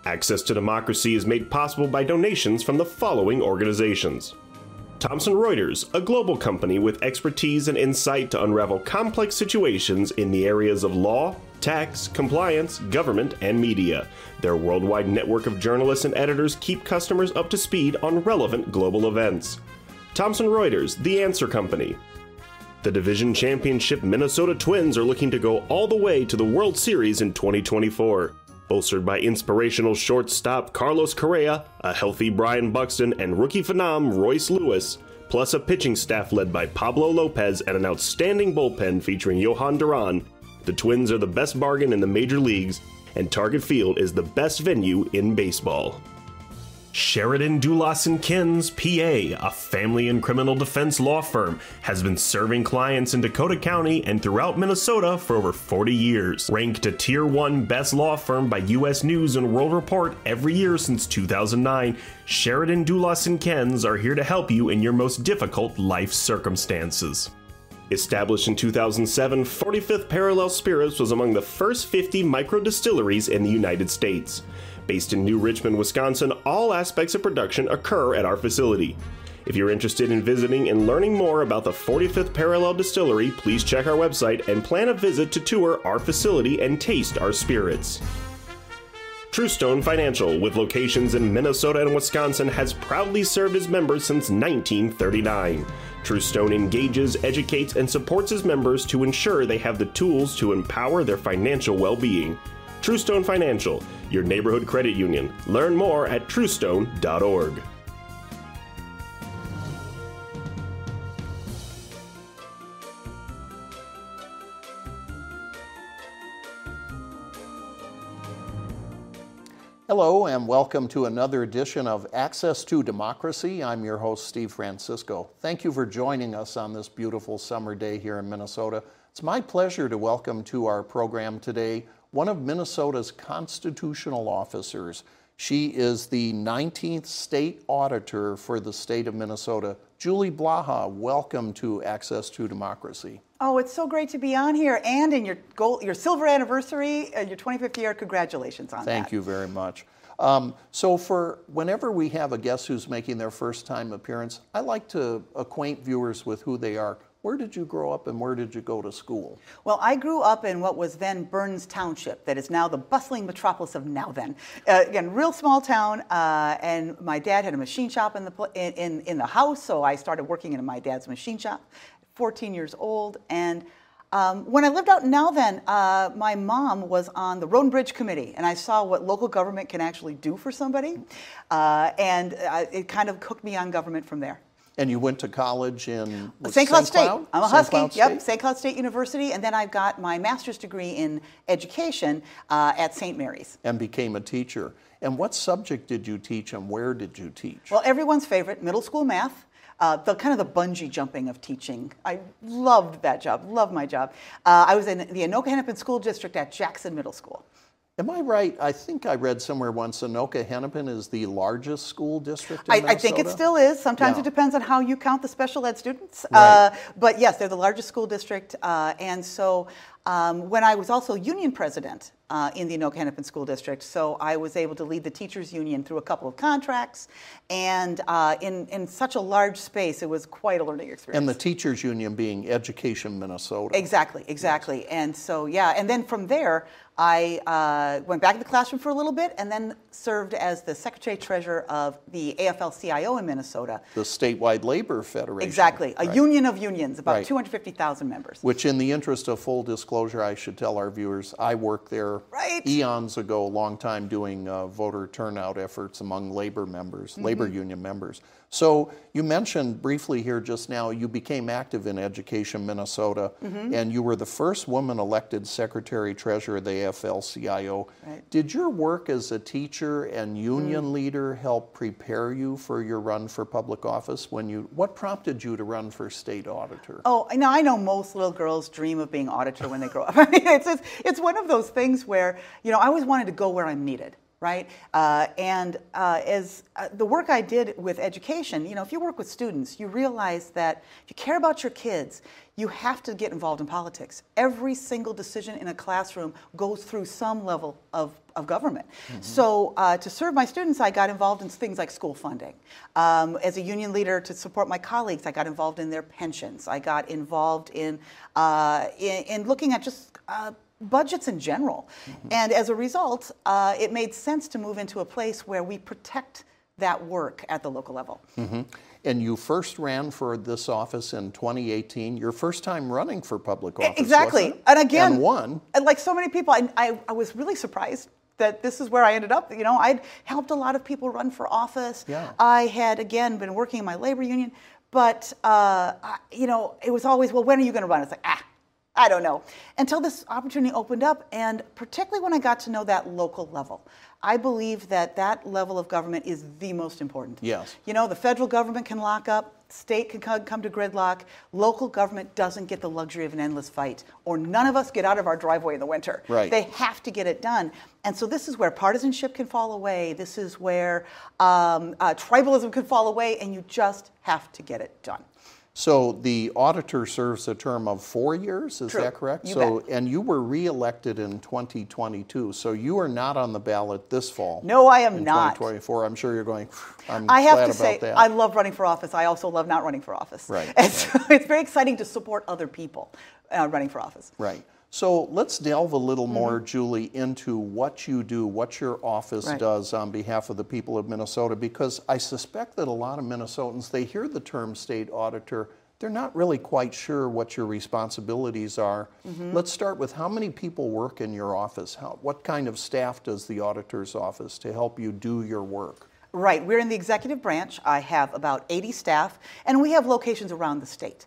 Access to Democracy is made possible by donations from the following organizations. Thomson Reuters, a global company with expertise and insight to unravel complex situations in the areas of law, tax, compliance, government, and media. Their worldwide network of journalists and editors keep customers up to speed on relevant global events. Thomson Reuters, the answer company. The division championship Minnesota Twins are looking to go all the way to the World Series in 2024. Bolstered by inspirational shortstop Carlos Correa, a healthy Brian Buxton, and rookie phenom Royce Lewis, plus a pitching staff led by Pablo Lopez and an outstanding bullpen featuring Johan Duran, the Twins are the best bargain in the major leagues, and Target Field is the best venue in baseball. Sheridan Dulas & Kins, PA, a family and criminal defense law firm, has been serving clients in Dakota County and throughout Minnesota for over 40 years. Ranked a Tier 1 Best Law Firm by U.S. News & World Report every year since 2009, Sheridan Dulas & Kins are here to help you in your most difficult life circumstances. Established in 2007, 45th Parallel Spirits was among the first 50 micro-distilleries in the United States. Based in New Richmond, Wisconsin, all aspects of production occur at our facility. If you're interested in visiting and learning more about the 45th Parallel Distillery, please check our website and plan a visit to tour our facility and taste our spirits. Truestone Financial, with locations in Minnesota and Wisconsin, has proudly served its members since 1939. Truestone engages, educates, and supports its members to ensure they have the tools to empower their financial well-being. Truestone Financial, your neighborhood credit union. Learn more at truestone.org. Hello and welcome to another edition of Access to Democracy. I'm your host, Steve Francisco. Thank you for joining us on this beautiful summer day here in Minnesota. It's my pleasure to welcome to our program today one of Minnesota's constitutional officers. She is the 19th State Auditor for the state of Minnesota. Julie Blaha, welcome to Access to Democracy. Oh, it's so great to be on here, and in your silver anniversary, your 25th year. Congratulations on that. Thank you very much. So for whenever we have a guest who's making their first time appearance, I like to acquaint viewers with who they are. Where did you grow up and where did you go to school? Well, I grew up in what was then Burns Township, that is now the bustling metropolis of now then. Again, real small town, and my dad had a machine shop in the house, so I started working in my dad's machine shop, 14 years old. And when I lived out in now then, my mom was on the Road and Bridge Committee, and I saw what local government can actually do for somebody, and it kind of hooked me on government from there. And you went to college in St. Cloud State. I'm a Husky. Yep, St. Cloud State University, and then I got my master's degree in education at St. Mary's. And became a teacher. And what subject did you teach and where did you teach? Well, everyone's favorite, middle school math. The kind of the bungee jumping of teaching. I loved that job, loved my job. I was in the Anoka-Hennepin School District at Jackson Middle School. Am I right? I think I read somewhere once Anoka-Hennepin is the largest school district in Minnesota? I think it still is. Sometimes it depends on how you count the special ed students. Right. But yes, they're the largest school district. And so when I was also union president in the Anoka-Hennepin School District, so I was able to lead the teachers union through a couple of contracts. And in such a large space, it was quite a learning experience. And the teachers union being Education Minnesota. Exactly. Yes. And so, yeah, and then from there, I went back to the classroom for a little bit and then served as the Secretary-Treasurer of the AFL-CIO in Minnesota. The Statewide Labor Federation. Exactly. A union of unions, about Right. 250,000 members. Which, in the interest of full disclosure, I should tell our viewers, I worked there eons ago, a long time, doing voter turnout efforts among labor members, labor union members. So you mentioned briefly here just now, you became active in Education Minnesota, and you were the first woman elected Secretary-Treasurer of the AFL-CIO. Right. Did your work as a teacher and union leader help prepare you for your run for public office? What prompted you to run for state auditor? Oh, I know most little girls dream of being auditor when they grow up. I mean, it's one of those things where, I always wanted to go where I'm needed. right? As the work I did with education, if you work with students, you realize that if you care about your kids, you have to get involved in politics. Every single decision in a classroom goes through some level of government. So to serve my students, I got involved in things like school funding. As a union leader, to support my colleagues, I got involved in their pensions. I got involved in looking at just budgets in general. And as a result, it made sense to move into a place where we protect that work at the local level. And you first ran for this office in 2018, your first time running for public office. Exactly. Wasn't it? And again, and won. And like so many people, I was really surprised that this is where I ended up. I'd helped a lot of people run for office. Yeah. I had, again, been working in my labor union, but, it was always, well, when are you going to run? It's like, I don't know. Until this opportunity opened up, and particularly when I got to know that local level. I believe that level of government is the most important. Yes. The federal government can lock up, state can come to gridlock, local government doesn't get the luxury of an endless fight, or none of us get out of our driveway in the winter. Right. They have to get it done. And so this is where partisanship can fall away. This is where tribalism can fall away, and you just have to get it done. So the auditor serves a term of 4 years, is True. that correct? You bet. bet. And you were reelected in 2022, so you are not on the ballot this fall. No, I am in not. 2024. I'm sure you're going, I'm I have glad to about say, that. I love running for office. I also love not running for office. Right, And right. so it's very exciting to support other people running for office. Right. So let's delve a little more, Julie, into what you do, what your office Right. does on behalf of the people of Minnesota, because I suspect that a lot of Minnesotans, they hear the term state auditor, they're not really quite sure what your responsibilities are. Let's start with how many people work in your office? What kind of staff does the auditor's office to help you do your work? Right. We're in the executive branch. I have about 80 staff, and we have locations around the state.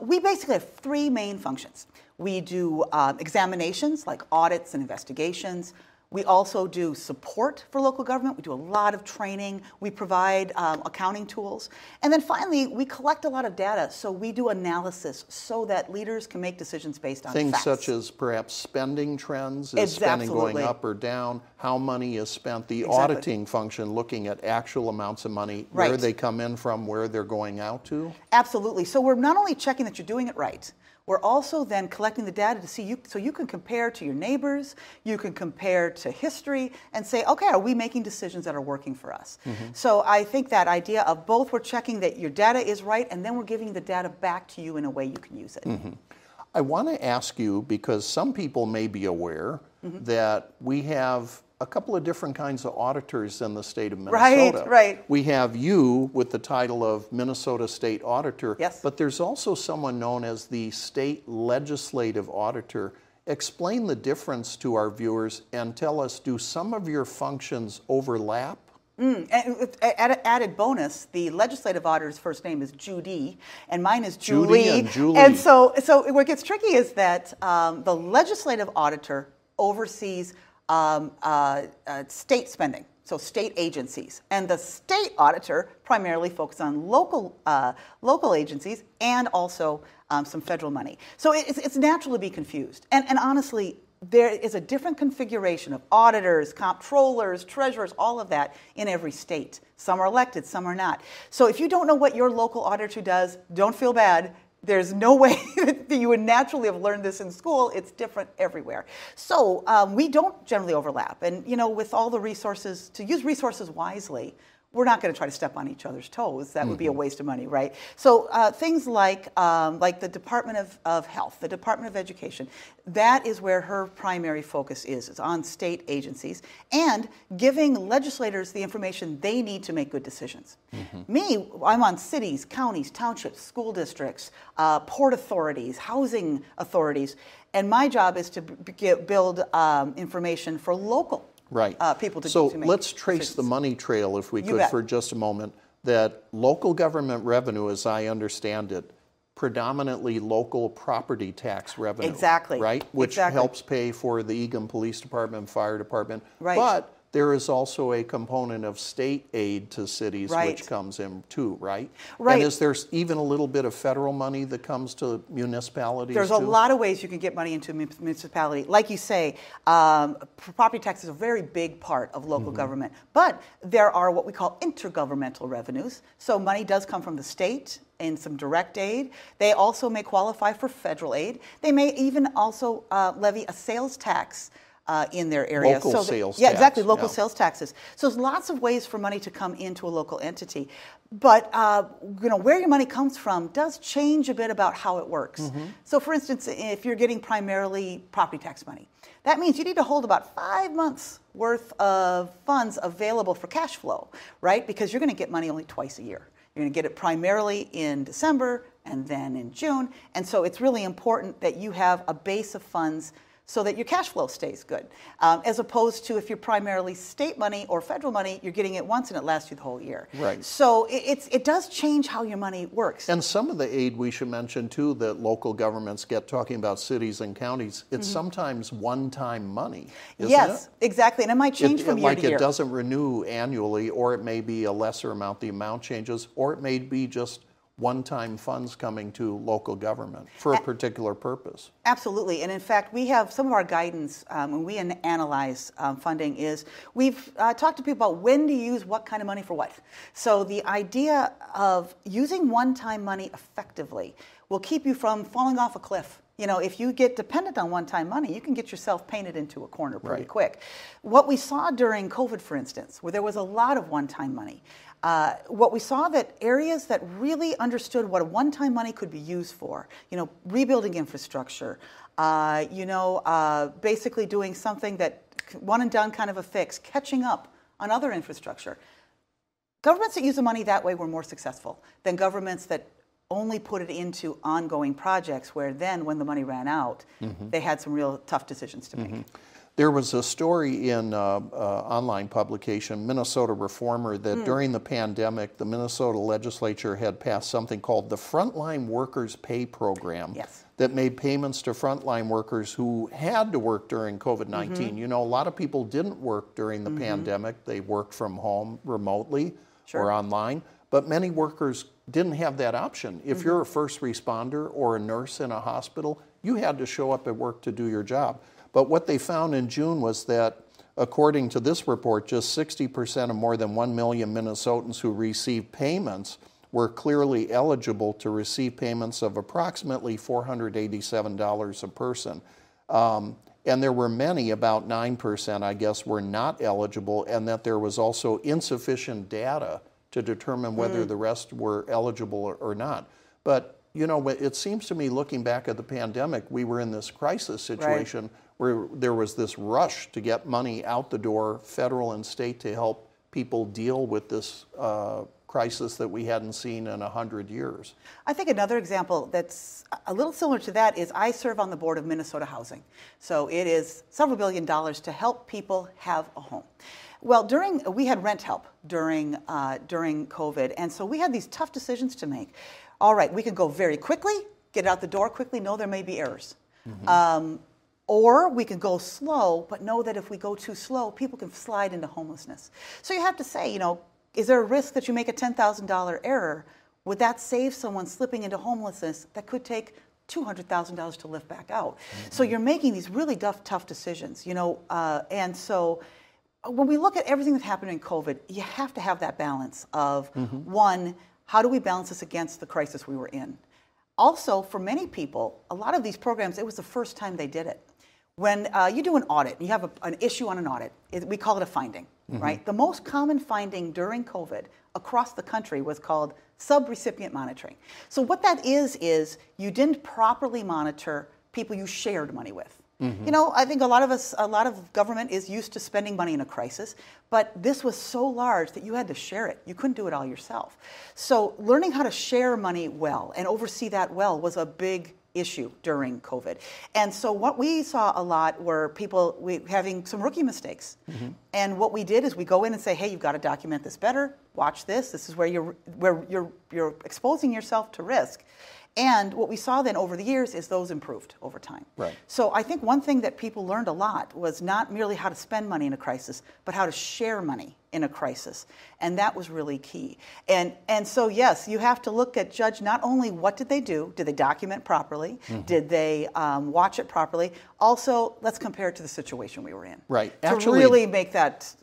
We basically have three main functions. We do examinations like audits and investigations. We also do support for local government. We do a lot of training. We provide accounting tools. And then finally, we collect a lot of data. So we do analysis so that leaders can make decisions based on Things facts. such as perhaps spending trends, is spending Absolutely. going up or down, how money is spent, the Exactly. auditing function, looking at actual amounts of money, Right. where they come in from, where they're going out to. Absolutely. So we're not only checking that you're doing it right, we're also then collecting the data to see so you can compare to your neighbors, you can compare to history, and say, okay, are we making decisions that are working for us? So I think that idea of both, we're checking that your data is right, and then we're giving the data back to you in a way you can use it. I want to ask you, because some people may be aware that we have a couple of different kinds of auditors in the state of Minnesota. Right. We have you with the title of Minnesota State Auditor, Yes. but there's also someone known as the State Legislative Auditor. Explain the difference to our viewers and tell us, do some of your functions overlap? And added bonus, the legislative auditor's first name is Judy, and mine is Julie. Judy and Julie. And so what gets tricky is that the legislative auditor oversees state spending, so state agencies, and the state auditor primarily focuses on local agencies and also some federal money. So it's natural to be confused, and honestly, there is a different configuration of auditors, comptrollers, treasurers, all of that in every state. Some are elected, some are not. So if you don't know what your local auditor does, don't feel bad. There's no way that you would naturally have learned this in school. It's different everywhere. So we don't generally overlap. And with all the resources, to use resources wisely, we're not going to try to step on each other's toes. That would be a waste of money, right? So things like the Department of Health, the Department of Education, that is where her primary focus is. It's on state agencies and giving legislators the information they need to make good decisions. Me, I'm on cities, counties, townships, school districts, port authorities, housing authorities, and my job is to build information for local people to So make let's trace decisions. the money trail, if we You could, bet. for just a moment. That local government revenue, as I understand it, predominantly local property tax revenue. Exactly. Right? Which Exactly. helps pay for the Eagan Police Department, Fire Department. Right. But there is also a component of state aid to cities Right. which comes in too, right? Right. And is there even a little bit of federal money that comes to municipalities There's too? a lot of ways you can get money into a municipality. Like you say, property tax is a very big part of local government. But there are what we call intergovernmental revenues. So money does come from the state in some direct aid. They also may qualify for federal aid. They may even also levy a sales tax in their area. Local sales Yeah, tax, exactly, local yeah. sales taxes. So there's lots of ways for money to come into a local entity. But where your money comes from does change a bit about how it works. So for instance, if you're getting primarily property tax money, that means you need to hold about 5 months worth of funds available for cash flow, right? Because you're going to get money only twice a year. You're going to get it primarily in December and then in June. And so it's really important that you have a base of funds so that your cash flow stays good. As opposed to if you're primarily state money or federal money, you're getting it once and it lasts you the whole year. Right. So it does change how your money works. And some of the aid we should mention too that local governments get, talking about cities and counties, it's sometimes one-time money, isn't Yes, it? exactly. And it might change from year like to year. it doesn't renew annually, or it may be a lesser amount, the amount changes, or it may be just one-time funds coming to local government for a particular purpose. Absolutely. And in fact, we have some of our guidance when we analyze funding is we've talked to people about when to use what kind of money for what. So the idea of using one-time money effectively will keep you from falling off a cliff. You know, if you get dependent on one-time money, you can get yourself painted into a corner pretty quick. What we saw during COVID, for instance, where there was a lot of one-time money, what we saw that areas that really understood what a one-time money could be used for, rebuilding infrastructure, basically doing something that one and done kind of a fix, catching up on other infrastructure. Governments that use the money that way were more successful than governments that only put it into ongoing projects where then when the money ran out, they had some real tough decisions to make. There was a story in online publication, Minnesota Reformer, that during the pandemic, the Minnesota legislature had passed something called the Frontline Workers Pay Program that made payments to frontline workers who had to work during COVID-19. You know, a lot of people didn't work during the pandemic. They worked from home remotely or online, but many workers didn't have that option. If you're a first responder or a nurse in a hospital, you had to show up at work to do your job. But what they found in June was that, according to this report, just 60% of more than 1 million Minnesotans who received payments were clearly eligible to receive payments of approximately $487 a person. And there were many, about 9%, I guess, were not eligible, and that there was also insufficient data to determine whether the rest were eligible or not. But, it seems to me, looking back at the pandemic, we were in this crisis situation where there was this rush to get money out the door, federal and state, to help people deal with this crisis that we hadn't seen in 100 years. I think another example that's a little similar to that is I serve on the board of Minnesota Housing. So it is several $1 billion to help people have a home. Well, we had rent help during COVID, and so we had these tough decisions to make. All right, we can go very quickly, get it out the door quickly, know there may be errors. Or we can go slow, but know that if we go too slow, people can slide into homelessness. So you have to say, is there a risk that you make a $10,000 error? Would that save someone slipping into homelessness that could take $200,000 to lift back out? So you're making these really tough decisions, and so when we look at everything that happened in COVID, you have to have that balance of, one, how do we balance this against the crisis we were in? Also, for many people, a lot of these programs, it was the first time they did it. When you do an audit, you have an issue on an audit, we call it a finding, right? The most common finding during COVID across the country was called sub-recipient monitoring. So what that is you didn't properly monitor people you shared money with. I think a lot of government is used to spending money in a crisis, but this was so large that you had to share it. You couldn't do it all yourself. So learning how to share money well and oversee that well was a big issue during COVID. And so what we saw a lot were people having some rookie mistakes. And what we did is we go in and say, hey, you've got to document this better. Watch this. This is where you're exposing yourself to risk. And what we saw then over the years is those improved over time. Right. So I think one thing that people learned a lot was not merely how to spend money in a crisis, but how to share money in a crisis. And that was really key. And so, yes, you have to judge not only what did they do, did they document properly, did they watch it properly, also let's compare it to the situation we were in. Right. To Actually, really make that,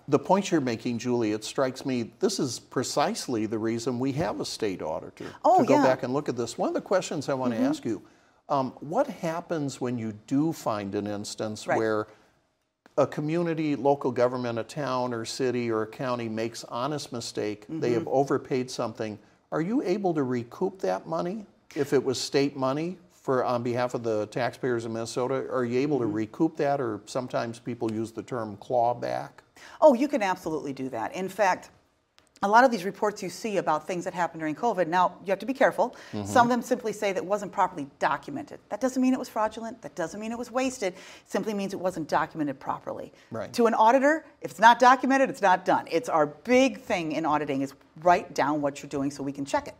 the point you're making, Julie, it strikes me, this is precisely the reason we have a state auditor to go back and look at this. One of the questions I want to ask you, what happens when you do find an instance where a community, local government, a town or city or a county makes honest mistake, they have overpaid something, are you able to recoup that money? If it was state money on behalf of the taxpayers of Minnesota, are you able to recoup that, or sometimes people use the term claw back? Oh, you can absolutely do that. In fact, a lot of these reports you see about things that happened during COVID, now you have to be careful. Some of them simply say that it wasn't properly documented. That doesn't mean it was fraudulent. That doesn't mean it was wasted. It simply means it wasn't documented properly. Right. To an auditor, if it's not documented, it's not done. It's our big thing in auditing is write down what you're doing so we can check it.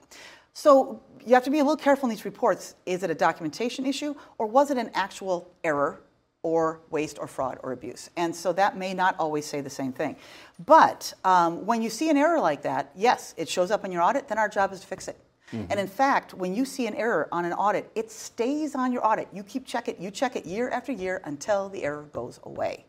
So you have to be a little careful in these reports. Is it a documentation issue, or was it an actual error or waste or fraud or abuse? And so that may not always say the same thing. But when you see an error like that, yes, it shows up in your audit, then our job is to fix it. And in fact, when you see an error on an audit, it stays on your audit. You check it year after year until the error goes away.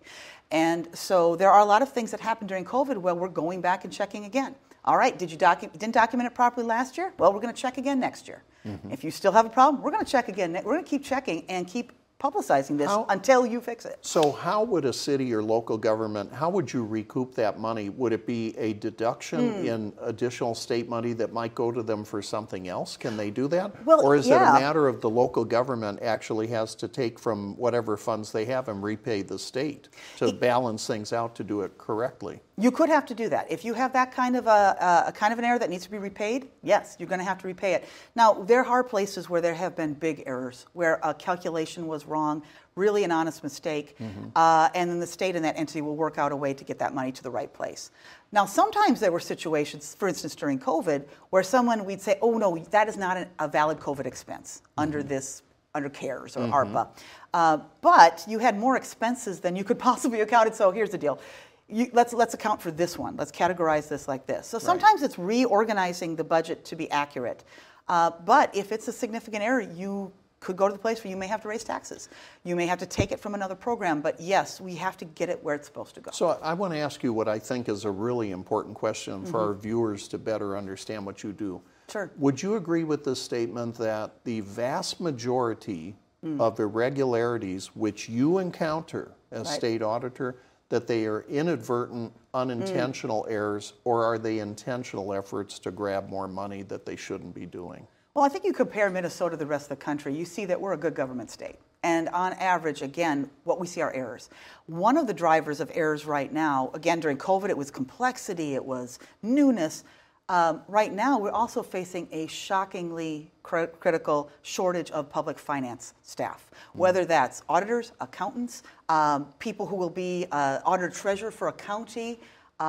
And so there are a lot of things that happened during COVID where we're going back and checking again. All right, didn't document it properly last year? Well, we're going to check again next year. If you still have a problem, we're going to check again. We're going to keep checking and keep publicizing this until you fix it. So how would a city or local government, how would you recoup that money? Would it be a deduction in additional state money that might go to them for something else? Can they do that? Well, or is it a matter of the local government actually has to take from whatever funds they have and repay the state to balance things out to do it correctly? You could have to do that. If you have that kind of a kind of an error that needs to be repaid, yes, you're going to have to repay it. Now, there are places where there have been big errors, where a calculation was wrong, really an honest mistake, and then the state and that entity will work out a way to get that money to the right place. Now, sometimes there were situations, for instance, during COVID, where we'd say, oh, no, that is not a valid COVID expense under CARES or ARPA. But you had more expenses than you could possibly account. So here's the deal. Let's account for this one. Let's categorize this like this. So sometimes it's reorganizing the budget to be accurate. But if it's a significant error, you could go to the place where you may have to raise taxes. You may have to take it from another program. But yes, we have to get it where it's supposed to go. So I want to ask you what I think is a really important question for our viewers to better understand what you do. Sure. Would you agree with this statement that the vast majority of irregularities which you encounter as state auditor, that they are inadvertent, unintentional errors, or are they intentional efforts to grab more money that they shouldn't be doing? Well, I think you compare Minnesota to the rest of the country, you see that we're a good government state. And on average, again, what we see are errors. One of the drivers of errors right now, again, during COVID, it was complexity, it was newness. Right now, we're also facing a shockingly critical shortage of public finance staff, whether that's auditors, accountants, people who will be auditor treasurer for a county,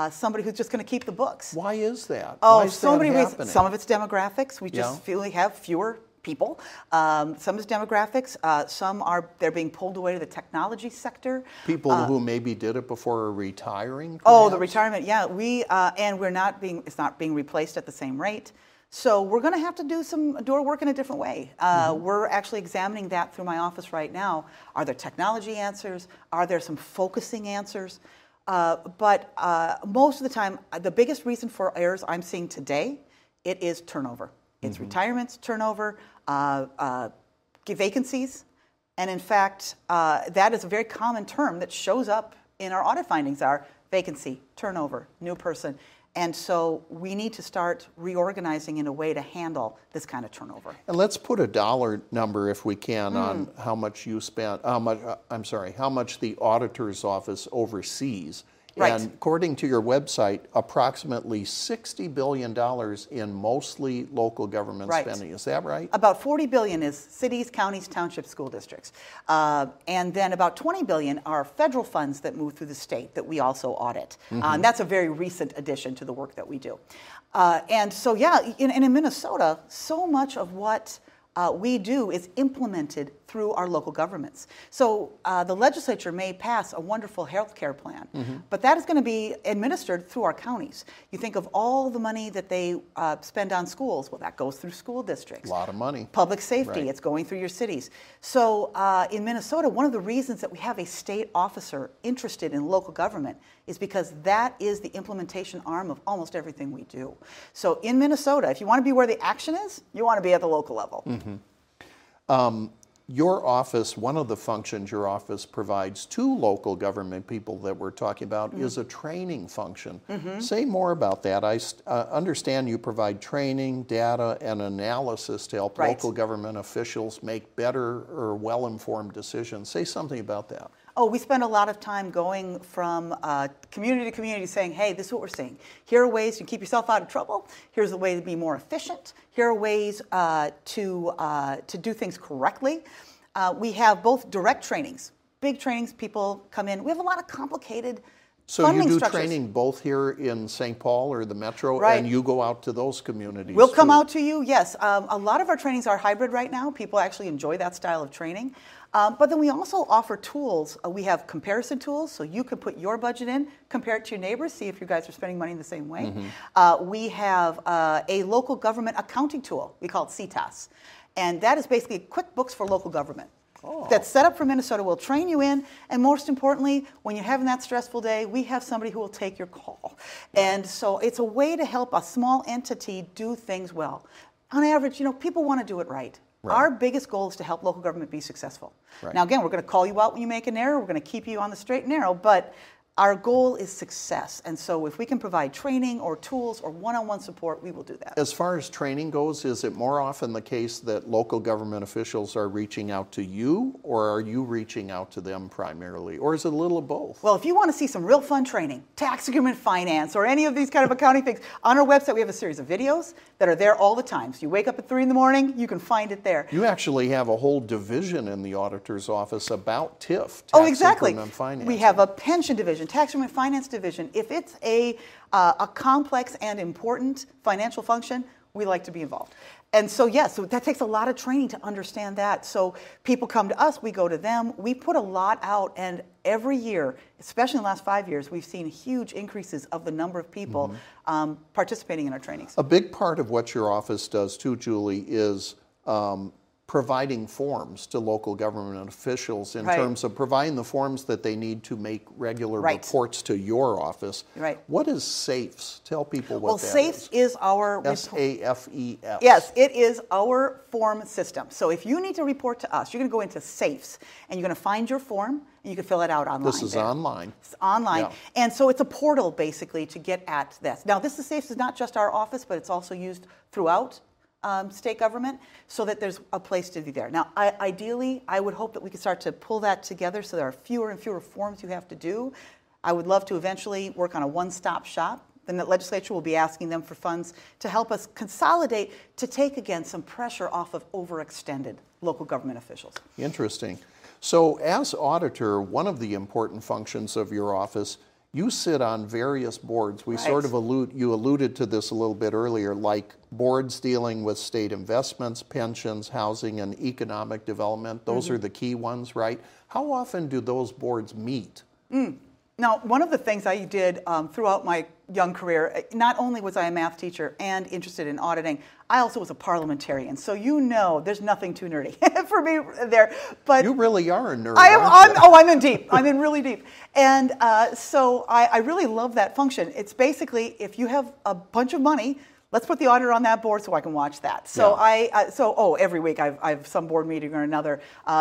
somebody who's just going to keep the books. Why is that? Oh, Why is so many that reasons. Some of it's demographics. We just feel we have fewer people. Some is demographics. Some they're being pulled away to the technology sector. People who maybe did it before are retiring, perhaps? Oh, the retirement, yeah. And it's not being replaced at the same rate. So we're going to have to do our work in a different way. We're actually examining that through my office right now. Are there technology answers? Are there some focusing answers? But most of the time, the biggest reason for errors I'm seeing today, it is turnover. It's retirements, turnover, vacancies. And in fact, that is a very common term that shows up in our audit findings are vacancy, turnover, new person. And so we need to start reorganizing in a way to handle this kind of turnover. And let's put a dollar number, if we can, on how much you spent, how much the auditor's office oversees. Right. And according to your website, approximately $60 billion in mostly local government spending. Is that right? About $40 billion is cities, counties, townships, school districts. And then about $20 billion are federal funds that move through the state that we also audit. And that's a very recent addition to the work that we do. And so, in Minnesota, so much of what we do is implemented through our local governments. So the legislature may pass a wonderful health care plan, but that is going to be administered through our counties. You think of all the money that they spend on schools, well, that goes through school districts. A lot of money. Public safety, Right. it's going through your cities. So in Minnesota, one of the reasons that we have a state officer interested in local government is because that is the implementation arm of almost everything we do. So in Minnesota, if you want to be where the action is, you want to be at the local level. Your office, one of the functions your office provides to local government people that we're talking about is a training function. Say more about that. I understand you provide training, data, and analysis to help Right. local government officials make better or well-informed decisions. Say something about that. Oh, we spend a lot of time going from community to community saying, hey, this is what we're seeing. Here are ways to keep yourself out of trouble. Here's a way to be more efficient. Here are ways to do things correctly. We have both direct trainings, big trainings, people come in. We have a lot of complicated So you funding do structures. training both here in St. Paul or the metro, Right. and you go out to those communities We'll come too. out to you, yes. A lot of our trainings are hybrid right now. People actually enjoy that style of training. But then we also offer tools. We have comparison tools, so you can put your budget in, compare it to your neighbors, see if you guys are spending money in the same way. We have a local government accounting tool. We call it CTAS. And that is basically QuickBooks for local government. That's set up for Minnesota. We'll train you in, and most importantly, when you're having that stressful day, we have somebody who will take your call. And so it's a way to help a small entity do things well. On average, people want to do it right. Right. Our biggest goal is to help local government be successful. Right. Now, again, we're going to call you out when you make an error. We're going to keep you on the straight and narrow, but our goal is success. And so if we can provide training or tools or one-on-one support, we will do that. As far as training goes, is it more often the case that local government officials are reaching out to you, or are you reaching out to them primarily? Or is it a little of both? Well, if you want to see some real fun training, tax agreement finance, or any of these kind of accounting things, on our website we have a series of videos that are there all the time. So you wake up at 3 in the morning, you can find it there. You actually have a whole division in the auditor's office about TIF, tax Oh, exactly. increment finance. We have a pension division, tax agreement finance division. If it's a complex and important financial function, we like to be involved. And so, yes, so that takes a lot of training to understand that. So people come to us, we go to them. We put a lot out, and every year, especially in the last 5 years, we've seen huge increases of the number of people participating in our trainings. A big part of what your office does too, Julie, is providing forms to local government officials in Right. terms of providing the forms that they need to make regular Right. reports to your office. Right. What is SAFES? Tell people what Well, that SAFES is our SAFES. Yes, it is our form system. So if you need to report to us, you're going to go into SAFES, and you're going to find your form, and you can fill it out online. This is there. online. It's online. Yeah. And so it's a portal, basically, to get at this. Now, this is SAFES is not just our office, but it's also used throughout state government, so that there's a place to be there. Now, ideally, I would hope that we could start to pull that together so there are fewer and fewer forms you have to do. I would love to eventually work on a one-stop shop. Then the legislature will be asking them for funds to help us consolidate, to take, again, some pressure off of overextended local government officials. Interesting. So as auditor, one of the important functions of your office, you sit on various boards. We Right. sort of alluded to this a little bit earlier, like boards dealing with state investments, pensions, housing, and economic development. Those are the key ones, right? How often do those boards meet? Now, one of the things I did throughout my young career, not only was I a math teacher and interested in auditing, I also was a parliamentarian. So there's nothing too nerdy for me there. But You really are a nerd, I'm aren't you? in deep. I'm in really deep. And so I really love that function. It's basically, if you have a bunch of money, let's put the auditor on that board so I can watch that. So Yeah. every week I've some board meeting or another.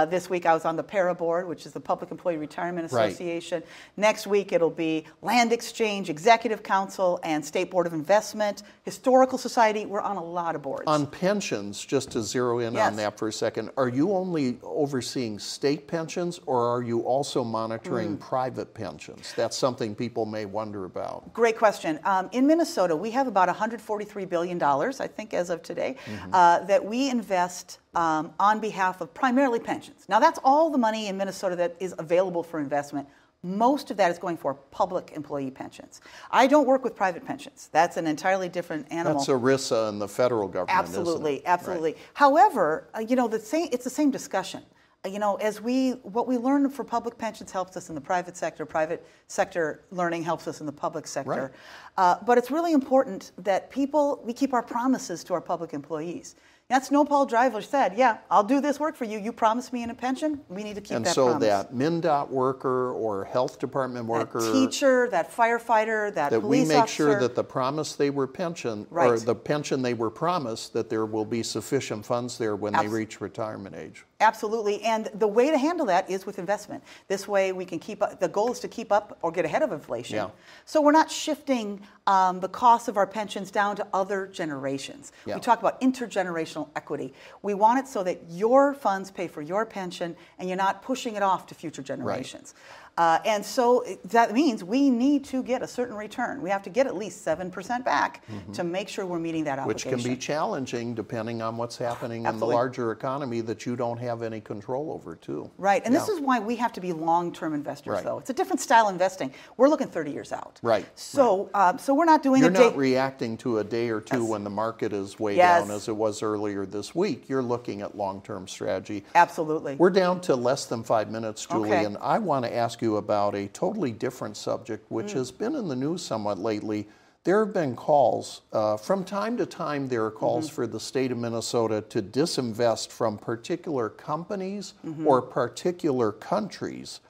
This week I was on the PARA board, which is the Public Employee Retirement Right. Association. Next week it'll be Land Exchange, Executive Council, and State Board of Investment, Historical Society. We're on a lot of boards. On pensions, just to zero in Yes. on that for a second, are you only overseeing state pensions, or are you also monitoring private pensions? That's something people may wonder about. Great question. In Minnesota, we have about $143 billion, I think, as of today, that we invest on behalf of primarily pensions. Now, that's all the money in Minnesota that is available for investment. most of that is going for public employee pensions. I don't work with private pensions. That's an entirely different animal. That's ERISA and the federal government, absolutely, isn't it? Absolutely. Right. However, it's the same discussion. What we learn for public pensions helps us in the private sector learning helps us in the public sector. Right. But it's really important that we keep our promises to our public employees. That Snowplow driver said, yeah, I'll do this work for you. You promised me in a pension. We need to keep that promise. And so that MnDOT worker or health department worker, that teacher, that firefighter, that police officer, we make sure that the promise they were pension, or the pension they were promised, that there will be sufficient funds there when they reach retirement age. Absolutely, and the way to handle that is with investment. This way we can keep up, the goal is to keep up or get ahead of inflation. Yeah. So we're not shifting the cost of our pensions down to other generations. Yeah. We talk about intergenerational equity. We want it so that your funds pay for your pension and you're not pushing it off to future generations. And so that means we need to get a certain return. We have to get at least 7% back to make sure we're meeting that obligation. Which can be challenging depending on what's happening in the larger economy that you don't have any control over, too. Right, and this is why we have to be long-term investors, though. It's a different style of investing. We're looking 30 years out. Right. So, so we're not doing You're not reacting to a day or two when the market is way down as it was earlier this week. You're looking at long-term strategy. Absolutely. We're down to less than 5 minutes, Julie, and I want to ask you about a totally different subject, which has been in the news somewhat lately. There have been calls, from time to time there are calls for the state of Minnesota to disinvest from particular companies or particular countries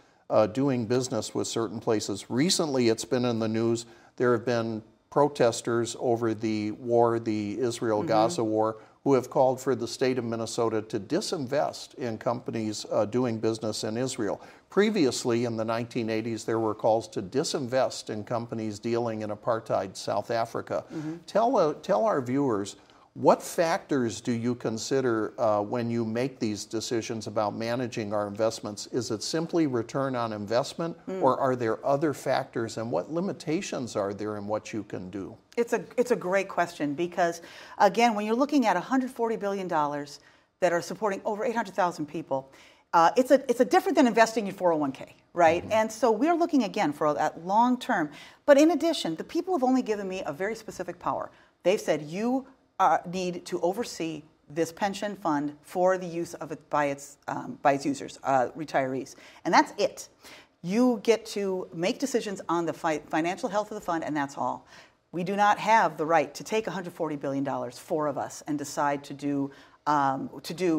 doing business with certain places. Recently it's been in the news, there have been protesters over the war, the Israel-Gaza war, who have called for the state of Minnesota to disinvest in companies doing business in Israel. Previously, in the 1980s, there were calls to disinvest in companies dealing in apartheid South Africa. Tell our viewers, what factors do you consider when you make these decisions about managing our investments? Is it simply return on investment, or are there other factors, and what limitations are there in what you can do? It's a great question because, again, when you're looking at $140 billion that are supporting over 800,000 people, it's a different than investing in 401k, right? And so we're looking, again, for that long term. But in addition, the people have only given me a very specific power. They've said, you need to oversee this pension fund for the use of it by its users, retirees. And that's it. You get to make decisions on the financial health of the fund, and that's all. We do not have the right to take $140 billion, four of us, and decide to do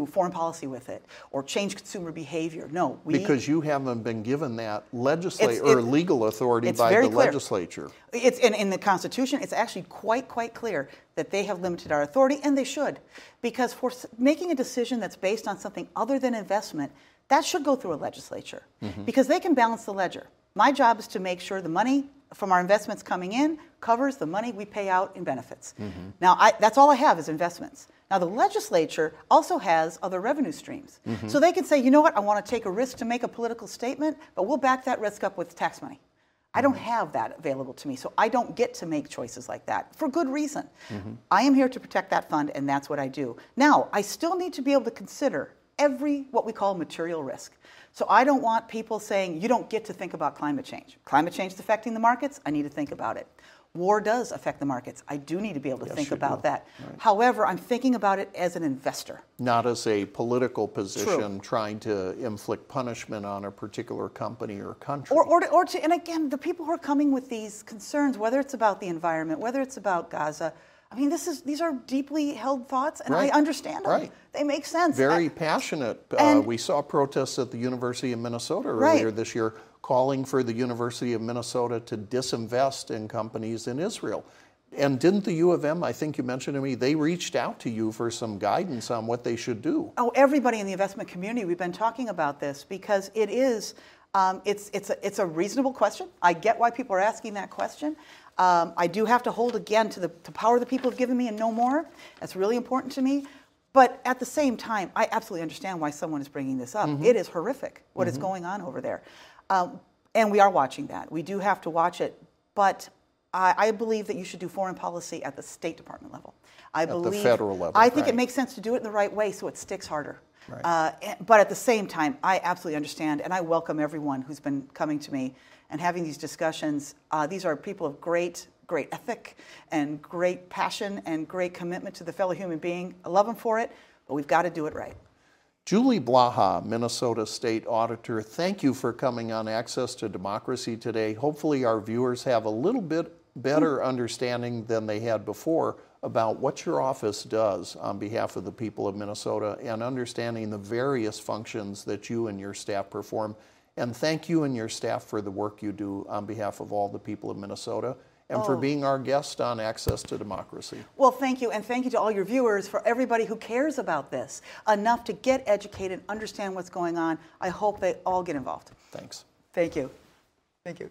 foreign policy with it or change consumer behavior. No, because you haven't been given that legal authority by the legislature. It's in the Constitution. It's actually quite clear that they have limited our authority, and they should, because for making a decision that's based on something other than investment, that should go through a legislature because they can balance the ledger. My job is to make sure the money from our investments coming in covers the money we pay out in benefits. Now, that's all I have is investments. Now, the legislature also has other revenue streams. So they can say, you know what, I want to take a risk to make a political statement, but we'll back that risk up with tax money. I don't have that available to me, so I don't get to make choices like that for good reason. I am here to protect that fund, and that's what I do. Now, I still need to be able to consider what we call material risk. So I don't want people saying, you don't get to think about climate change. Climate change is affecting the markets, I need to think about it. War does affect the markets. I do need to be able to think about that. Right. However, I'm thinking about it as an investor. Not as a political position trying to inflict punishment on a particular company or country. And again, the people who are coming with these concerns, whether it's about the environment, whether it's about Gaza, I mean, these are deeply held thoughts, and I understand them. They make sense. Very passionate. We saw protests at the University of Minnesota earlier this year calling for the University of Minnesota to disinvest in companies in Israel. And didn't the U of M, I think you mentioned to me, they reached out to you for some guidance on what they should do? Oh, everybody in the investment community, we've been talking about this because it is, it's a reasonable question. I get why people are asking that question. I do have to hold again to the power the people have given me and no more. That's really important to me. But at the same time, I absolutely understand why someone is bringing this up. It is horrific what is going on over there. And we are watching that. We do have to watch it. But I believe that you should do foreign policy at the State Department level. At the federal level. I think right. it makes sense to do it in the right way so it sticks harder. Right. But at the same time, I absolutely understand, and I welcome everyone who's been coming to me and having these discussions. These are people of great ethic and great passion and great commitment to the fellow human being. I love them for it, but we've got to do it right. Julie Blaha, Minnesota State Auditor, thank you for coming on Access to Democracy today. Hopefully our viewers have a little bit better understanding than they had before about what your office does on behalf of the people of Minnesota and understanding the various functions that you and your staff perform. And thank you and your staff for the work you do on behalf of all the people of Minnesota and for being our guest on Access to Democracy. Well, thank you, and thank you to all your viewers, for everybody who cares about this enough to get educated, understand what's going on. I hope they all get involved. Thanks. Thank you. Thank you.